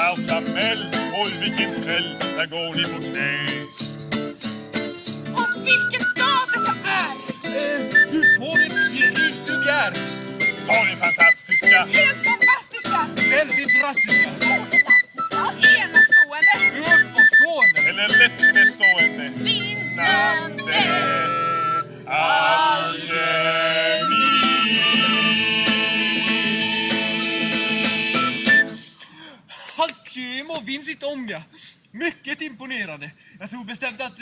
Herr Flamel, oj vilken skräll, där går ni på knä. Och vilken dag detta är! På det krisstugär. Var ni fantastiska? Helt bombastiska! Väldigt drastiska. Elastiska! Enastående! Uppåtgående. Eller lätt knästående? Vinnande! Halkym och Vincit Ånga. Mycket imponerande. Jag tror bestämt att